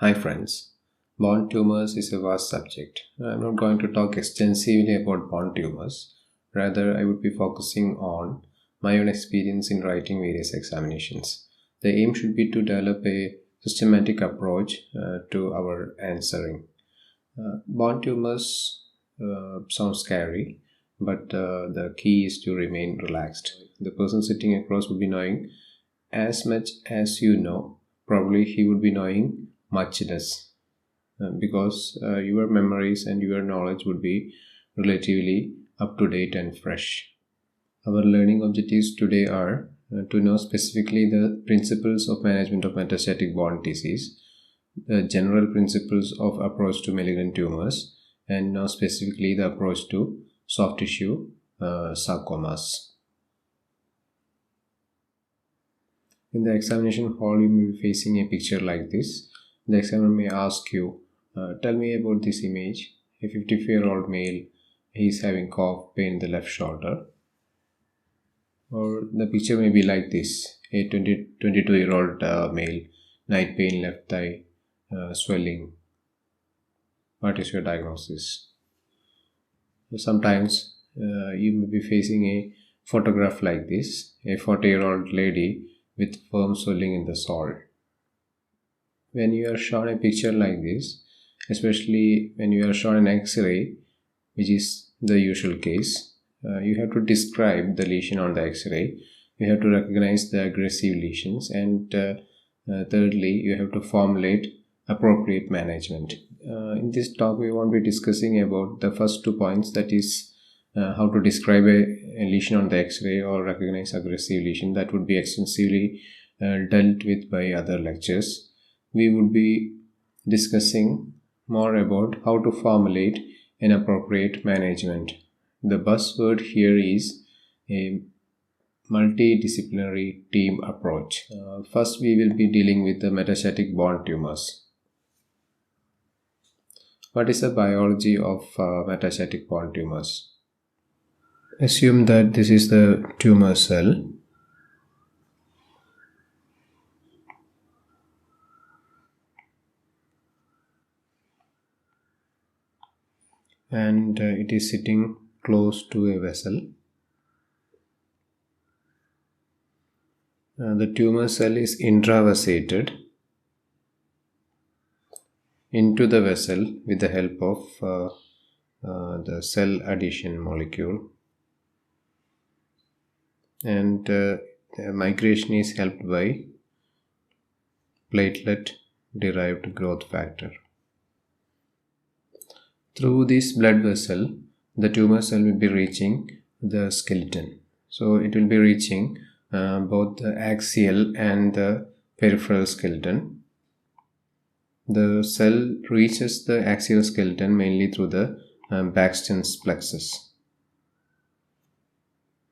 Hi friends, bone tumors is a vast subject. I'm not going to talk extensively about bone tumors. Rather, I would be focusing on my own experience in writing various examinations. The aim should be to develop a systematic approach to our answering. Bone tumors sound scary, but the key is to remain relaxed. The person sitting across would be knowing as much as you know. Probably he would be knowing much less because your memories and your knowledge would be relatively up to date and fresh. Our learning objectives today are to know specifically the principles of management of metastatic bone disease, the general principles of approach to malignant tumors, and now specifically the approach to soft tissue sarcomas. In the examination hall, you may be facing a picture like this. The examiner may ask you, tell me about this image. A 54-year-old male, he is having cough, pain in the left shoulder. Or the picture may be like this. A 22-year-old male, night pain, left thigh, swelling. What is your diagnosis? Sometimes you may be facing a photograph like this. A 40-year-old lady with firm swelling in the sole. When you are shown a picture like this, especially when you are shown an X-ray, which is the usual case, you have to describe the lesion on the X-ray. You have to recognize the aggressive lesions, and thirdly, you have to formulate appropriate management. In this talk, we won't be discussing about the first 2 points, that is how to describe a lesion on the X-ray or recognize aggressive lesion. That would be extensively dealt with by other lectures. We would be discussing more about how to formulate an appropriate management. The buzzword here is a multidisciplinary team approach. First, we will be dealing with the metastatic bone tumors. What is the biology of metastatic bone tumors? Assume that this is the tumor cell. And it is sitting close to a vessel. The tumor cell is intravassated into the vessel with the help of the cell adhesion molecule, and migration is helped by platelet derived growth factor. Through this blood vessel, the tumor cell will be reaching the skeleton. So it will be reaching both the axial and the peripheral skeleton. The cell reaches the axial skeleton mainly through the Baxton's plexus.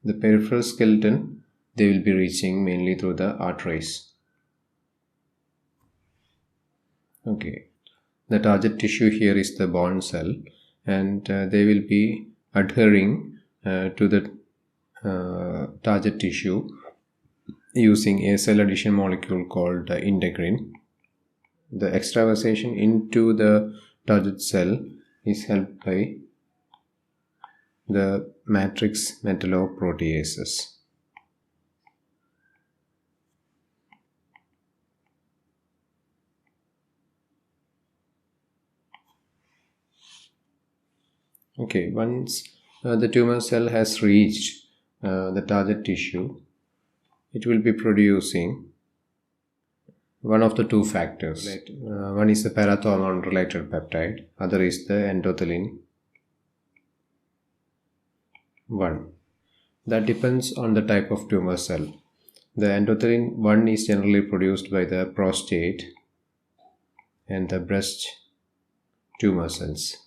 The peripheral skeleton, they will be reaching mainly through the arteries. Okay. The target tissue here is the bone cell, and they will be adhering to the target tissue using a cell adhesion molecule called integrin. The extravasation into the target cell is helped by the matrix metalloproteases. Okay, once the tumor cell has reached the target tissue, it will be producing one of the two factors. One is the parathormone related peptide, other is the endothelin 1. That depends on the type of tumor cell. The endothelin 1 is generally produced by the prostate and the breast tumor cells.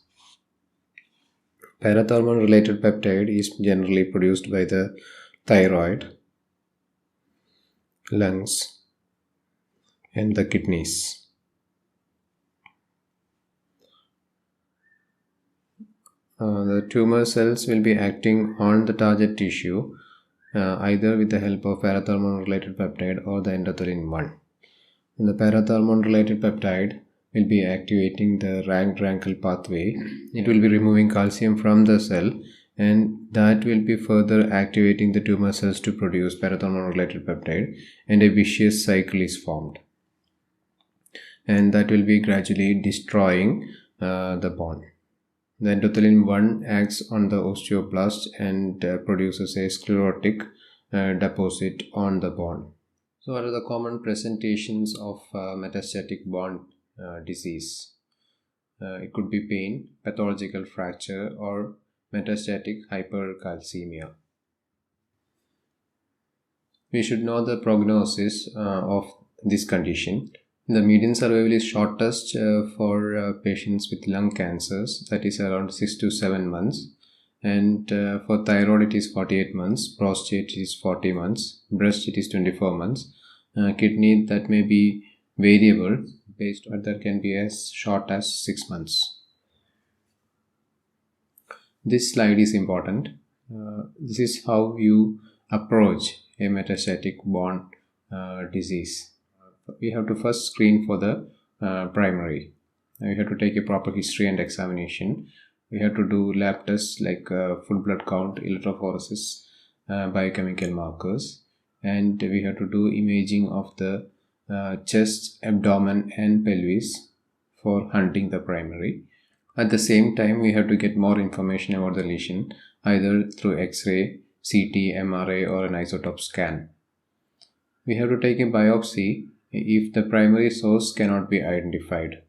Parathormone related peptide is generally produced by the thyroid, lungs, and the kidneys. The tumor cells will be acting on the target tissue either with the help of parathormone related peptide or the endothelin 1. And the parathormone related peptide will be activating the Rank-Rankle pathway. It will be removing calcium from the cell, and that will be further activating the tumor cells to produce parathormone-related peptide, and a vicious cycle is formed. And that will be gradually destroying the bone. The endothelin 1 acts on the osteoblast and produces a sclerotic deposit on the bone. So, what are the common presentations of metastatic bone disease? It could be pain, pathological fracture, or metastatic hypercalcemia. We should know the prognosis of this condition. The median survival is shortest for patients with lung cancers, that is around 6 to 7 months. And for thyroid it is 48 months, prostate is 40 months, breast it is 24 months, kidney that may be variable based on that can be as short as 6 months. This slide is important. This is how you approach a metastatic bone disease. We have to first screen for the primary. We have to take a proper history and examination. We have to do lab tests like full blood count, electrophoresis, biochemical markers, and we have to do imaging of the chest, abdomen, and pelvis for hunting the primary. At the same time, we have to get more information about the lesion either through X-ray, CT, MRI, or an isotope scan. We have to take a biopsy if the primary source cannot be identified.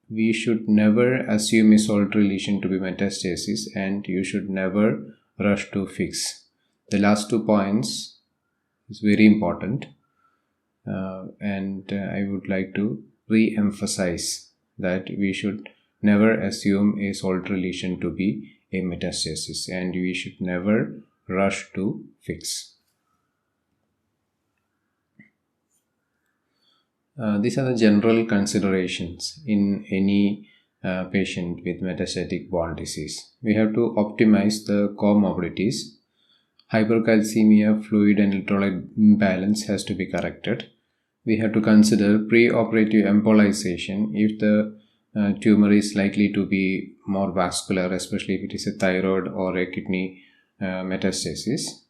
We should never assume a solitary lesion to be metastasis, and you should never rush to fix. The last 2 points is very important, and I would like to re-emphasize that we should never assume a solitary lesion to be a metastasis, and we should never rush to fix. These are the general considerations in any patient with metastatic bone disease. We have to optimize the comorbidities. Hypercalcemia, fluid and electrolyte imbalance has to be corrected. We have to consider preoperative embolization if the tumor is likely to be more vascular, especially if it is a thyroid or a kidney metastasis.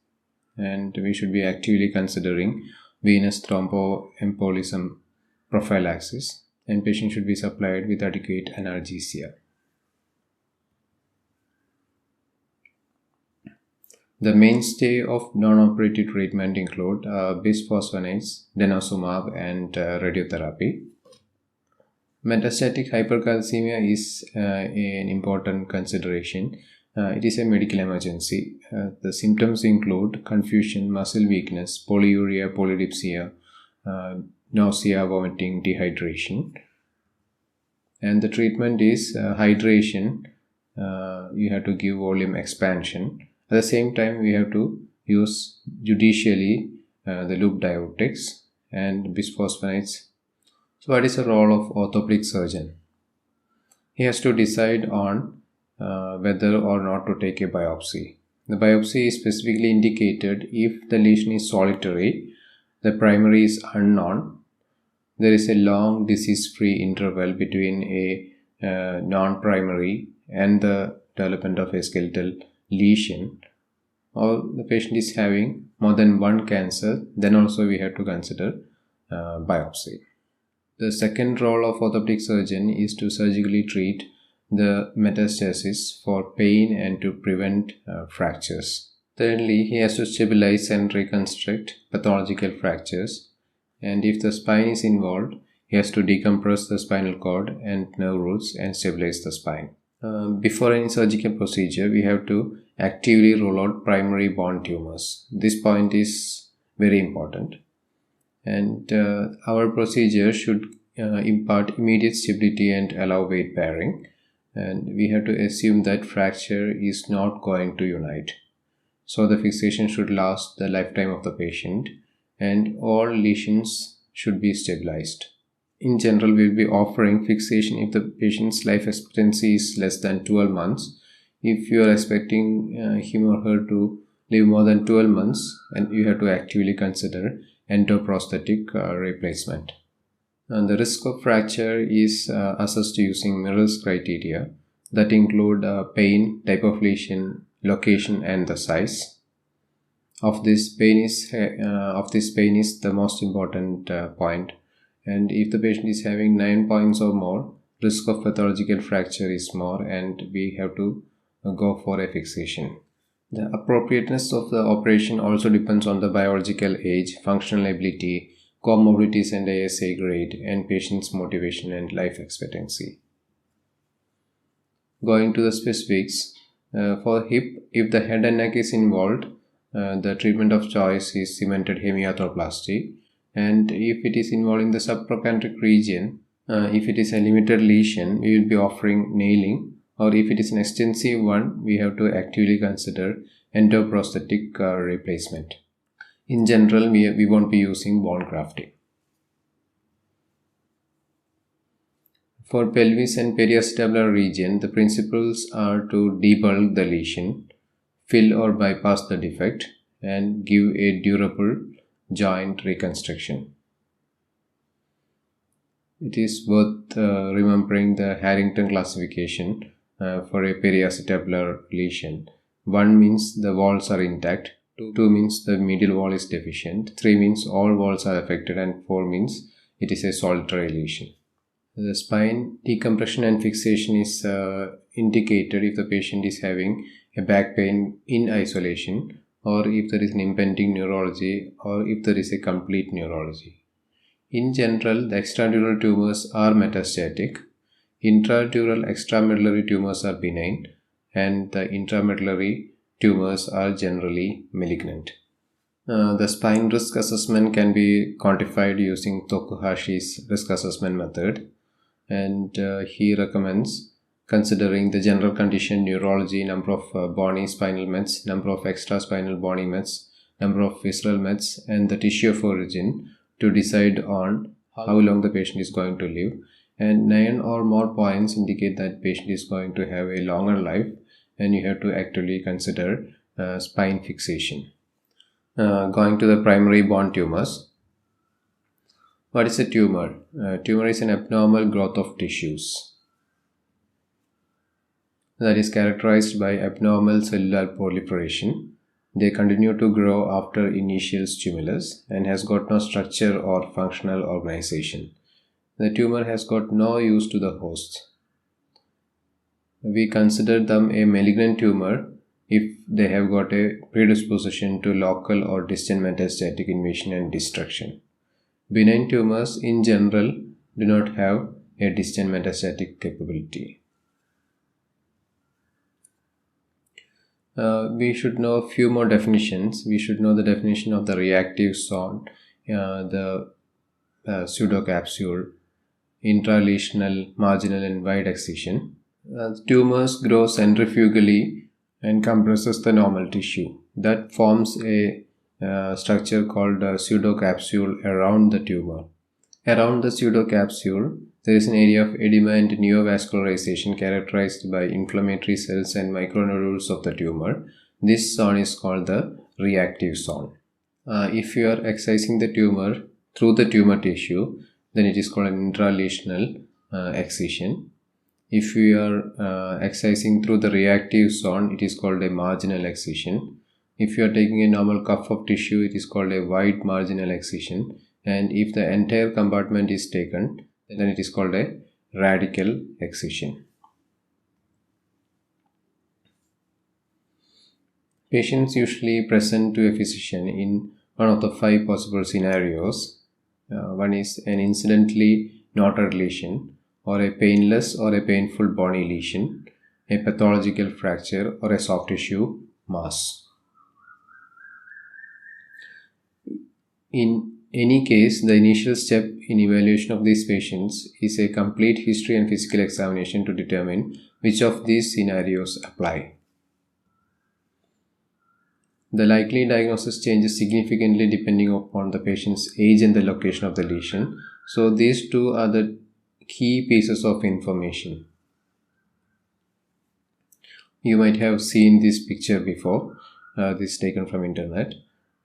And we should be actively considering venous thromboembolism prophylaxis, and patient should be supplied with adequate analgesia. The mainstay of non-operative treatment include bisphosphonates, denosumab, and radiotherapy. Metastatic hypercalcemia is an important consideration. It is a medical emergency. The symptoms include confusion, muscle weakness, polyuria, polydipsia, nausea, vomiting, dehydration. And the treatment is hydration. You have to give volume expansion. At the same time, we have to use judicially the loop diuretics and bisphosphonates. So what is the role of orthopedic surgeon? He has to decide on whether or not to take a biopsy. The biopsy is specifically indicated if the lesion is solitary, the primary is unknown, there is a long disease-free interval between a non-primary and the development of a skeletal lesion, or the patient is having more than one cancer, then also we have to consider biopsy. The second role of orthopedic surgeon is to surgically treat the metastasis for pain and to prevent fractures. Thirdly, he has to stabilize and reconstruct pathological fractures, and if the spine is involved, he has to decompress the spinal cord and nerve roots and stabilize the spine. Before any surgical procedure, we have to actively rule out primary bone tumors. This point is very important, and our procedure should impart immediate stability and allow weight bearing, and we have to assume that fracture is not going to unite. So the fixation should last the lifetime of the patient, and all lesions should be stabilized. In general, we will be offering fixation if the patient's life expectancy is less than 12 months. If you are expecting him or her to live more than 12 months, and you have to actively consider endoprosthetic replacement. And the risk of fracture is assessed using Merrill's criteria that include pain, type of lesion, location, and the size. Of this, pain is the most important point. And if the patient is having 9 points or more, risk of pathological fracture is more, and we have to go for a fixation. The appropriateness of the operation also depends on the biological age, functional ability, comorbidities and ASA grade, and patient's motivation and life expectancy. Going to the specifics, for hip, if the head and neck is involved, the treatment of choice is cemented hemiarthroplasty. And if it is involving the subtrochanteric region, if it is a limited lesion, we will be offering nailing, or if it is an extensive one, we have to actively consider endoprosthetic replacement. In general, we won't be using bone grafting. For pelvis and periacetabular region, the principles are to debulk the lesion, fill or bypass the defect, and give a durable joint reconstruction. It is worth remembering the Harrington classification for a periacetabular lesion. 1 means the walls are intact, 2 means the medial wall is deficient, 3 means all walls are affected, and 4 means it is a solitary lesion. The spine decompression and fixation is indicated if the patient is having a back pain in isolation, or if there is an impending neurology, or if there is a complete neurology. In general, the extradural tumors are metastatic, intradural extramedullary tumors are benign, and the intramedullary tumors are generally malignant. The spine risk assessment can be quantified using Tokuhashi's risk assessment method, and he recommends considering the general condition, neurology, number of bony spinal mets, number of extraspinal bony mets, number of visceral mets, and the tissue of origin to decide on how long the patient is going to live. And 9 or more points indicate that patient is going to have a longer life, and you have to actually consider spine fixation. Going to the primary bone tumors. What is a tumor? Tumor is an abnormal growth of tissues that is characterized by abnormal cellular proliferation. They continue to grow after initial stimulus and has got no structure or functional organization. The tumor has got no use to the host. We consider them a malignant tumor if they have got a predisposition to local or distant metastatic invasion and destruction. Benign tumors in general do not have a distant metastatic capability. We should know a few more definitions. We should know the definition of the reactive zone, the pseudocapsule, intralesional, marginal, and wide excision. Tumors grow centrifugally and compresses the normal tissue. That forms a structure called a pseudocapsule around the tumor. Around the pseudocapsule, there is an area of edema and neovascularization characterized by inflammatory cells and micronodules of the tumor. This zone is called the reactive zone. If you are excising the tumor through the tumor tissue, then it is called an intralesional excision. If you are excising through the reactive zone, it is called a marginal excision. If you are taking a normal cuff of tissue, it is called a wide marginal excision. And if the entire compartment is taken, then it is called a radical excision. Patients usually present to a physician in one of the 5 possible scenarios. One is an incidentally noted lesion, or a painless or a painful bony lesion, a pathological fracture, or a soft tissue mass. In any case, the initial step in evaluation of these patients is a complete history and physical examination to determine which of these scenarios apply. The likely diagnosis changes significantly depending upon the patient's age and the location of the lesion. So these two are the key pieces of information. You might have seen this picture before. This is taken from internet,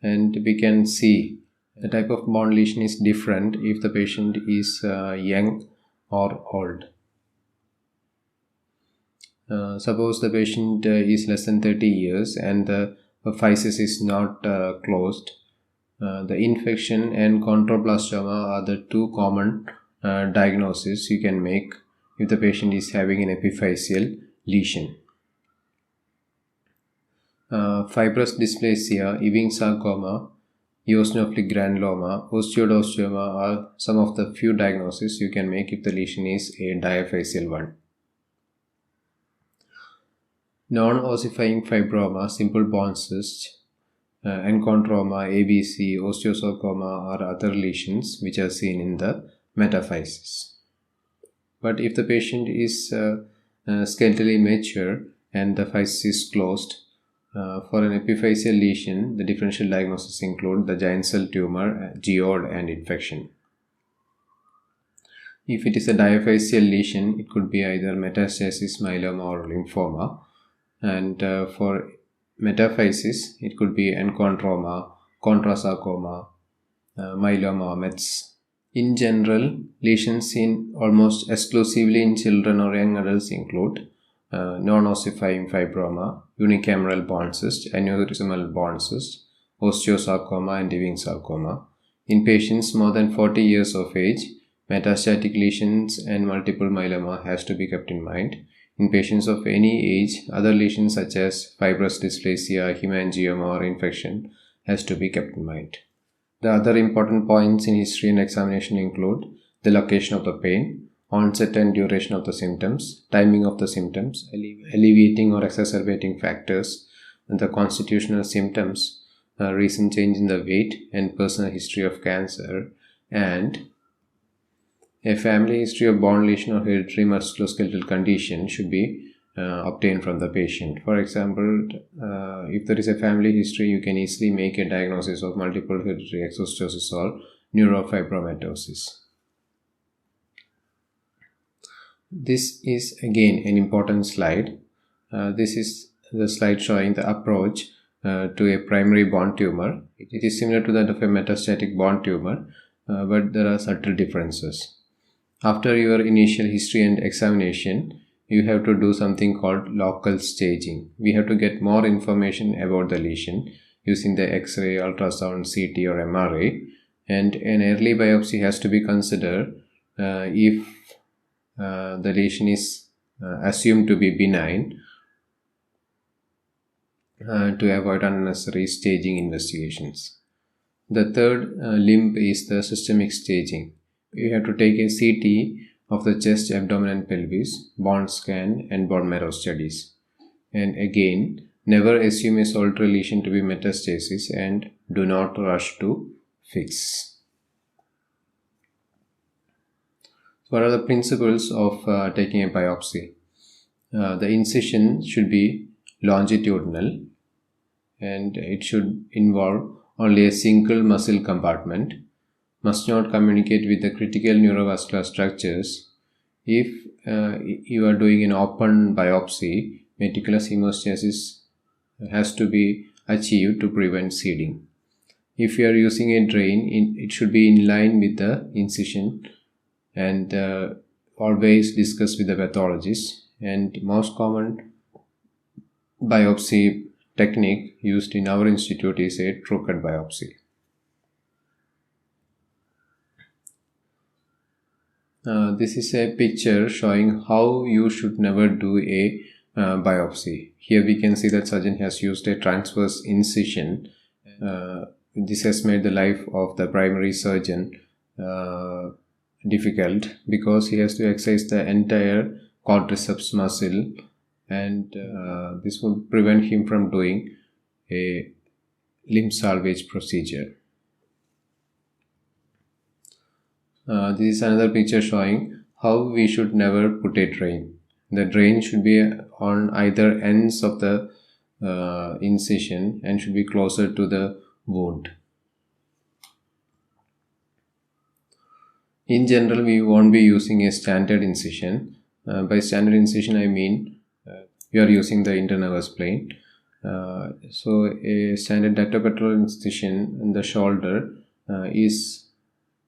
and we can see The type of bone lesion is different if the patient is young or old. Suppose the patient is less than 30 years and the physis is not closed. The infection and chondroblastoma are the two common diagnoses you can make if the patient is having an epiphyseal lesion. Fibrous dysplasia, Ewing sarcoma, eosinophilic granuloma, osteodyostoma are some of the few diagnoses you can make if the lesion is a diaphyseal one. Non-ossifying fibroma, simple bone cyst, enchondroma, ABC, osteosarcoma are other lesions which are seen in the metaphysis. But if the patient is skeletally mature and the physis is closed, for an epiphyseal lesion, the differential diagnosis include the giant cell tumor, geode, and infection. If it is a diaphyseal lesion, it could be either metastasis, myeloma, or lymphoma. And for metaphysis, it could be enchondroma, chondrosarcoma, myeloma, or METS. In general, lesions seen almost exclusively in children or young adults include non-ossifying fibroma, unicameral bone cyst, aneurysmal bone cyst, osteosarcoma, and Ewing sarcoma. In patients more than 40 years of age, metastatic lesions and multiple myeloma has to be kept in mind. In patients of any age, other lesions such as fibrous dysplasia, hemangioma, or infection has to be kept in mind. The other important points in history and examination include the location of the pain, onset and duration of the symptoms, timing of the symptoms, alleviating or exacerbating factors, and the constitutional symptoms, recent change in the weight and personal history of cancer, and a family history of bone lesion or hereditary musculoskeletal condition should be obtained from the patient. For example, if there is a family history, you can easily make a diagnosis of multiple hereditary exostosis or neurofibromatosis. This is again an important slide. This is the slide showing the approach to a primary bone tumor. It is similar to that of a metastatic bone tumor, but there are subtle differences. After your initial history and examination, you have to do something called local staging. We have to get more information about the lesion using the X-ray, ultrasound, CT, or MRI, and an early biopsy has to be considered if the lesion is assumed to be benign to avoid unnecessary staging investigations. The third limb is the systemic staging. You have to take a CT of the chest, abdomen, and pelvis, bone scan, and bone marrow studies. And again, never assume a solitary lesion to be metastasis and do not rush to fix. What are the principles of taking a biopsy? The incision should be longitudinal and it should involve only a single muscle compartment, must not communicate with the critical neurovascular structures. If you are doing an open biopsy, meticulous hemostasis has to be achieved to prevent seeding. If you are using a drain, it should be in line with the incision and always discuss with the pathologist. And most common biopsy technique used in our institute is a true cut biopsy. This is a picture showing how you should never do a biopsy. Here we can see that surgeon has used a transverse incision. This has made the life of the primary surgeon difficult because he has to exercise the entire quadriceps muscle, and this would prevent him from doing a limb salvage procedure. This is another picture showing how we should never put a drain. The drain should be on either ends of the incision and should be closer to the wound. In general, we won't be using a standard incision. By standard incision, I mean you are using the internervous plane. So a standard dactopectoral incision in the shoulder is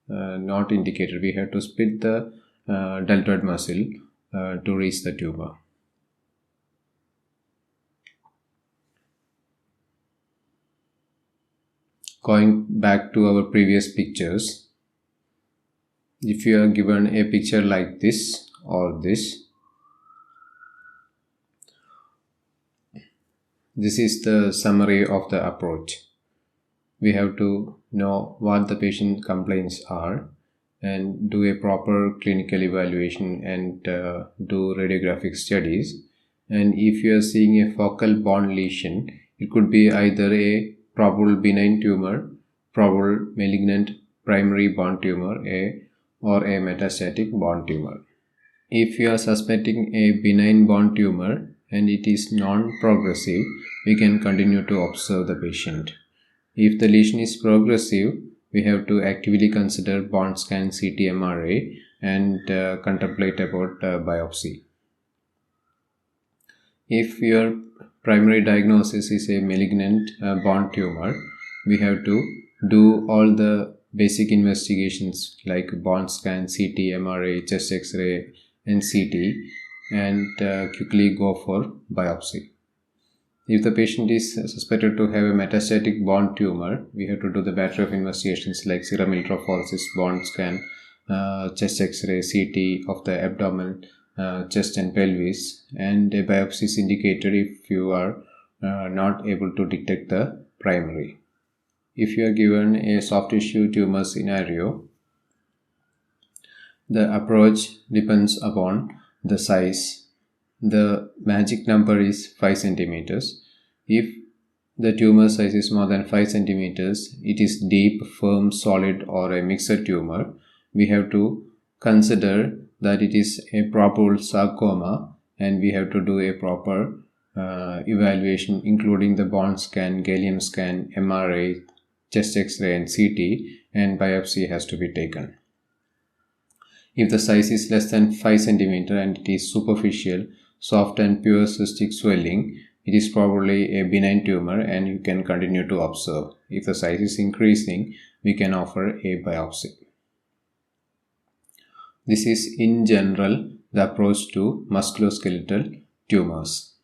not indicated. We have to split the deltoid muscle to reach the tumor. Going back to our previous pictures, if you are given a picture like this or this is the summary of the approach. We have to know what the patient complaints are and do a proper clinical evaluation and do radiographic studies. And if you are seeing a focal bone lesion, it could be either a probable benign tumor, probable malignant primary bone tumor, or a metastatic bone tumor. If you are suspecting a benign bone tumor and it is non-progressive, we can continue to observe the patient. If the lesion is progressive, we have to actively consider bone scan, CT, MRI, and contemplate about biopsy. If your primary diagnosis is a malignant bone tumor, we have to do all the basic investigations like bone scan, CT, MRI, chest X-ray, and CT, and quickly go for biopsy. If the patient is suspected to have a metastatic bone tumor, we have to do the battery of investigations like serum electrophoresis, bone scan, chest X-ray, CT of the abdomen, chest and pelvis, and a biopsy is indicated if you are not able to detect the primary. If you are given a soft tissue tumor scenario, the approach depends upon the size. The magic number is 5 centimeters. If the tumor size is more than 5 centimeters, it is deep, firm, solid, or a mixed tumor. We have to consider that it is a probable sarcoma, and we have to do a proper evaluation including the bone scan, gallium scan, MRI, chest X-ray, and CT, and biopsy has to be taken. If the size is less than 5 cm and it is superficial, soft and pure cystic swelling, it is probably a benign tumor and you can continue to observe. If the size is increasing, we can offer a biopsy. This is in general the approach to musculoskeletal tumors.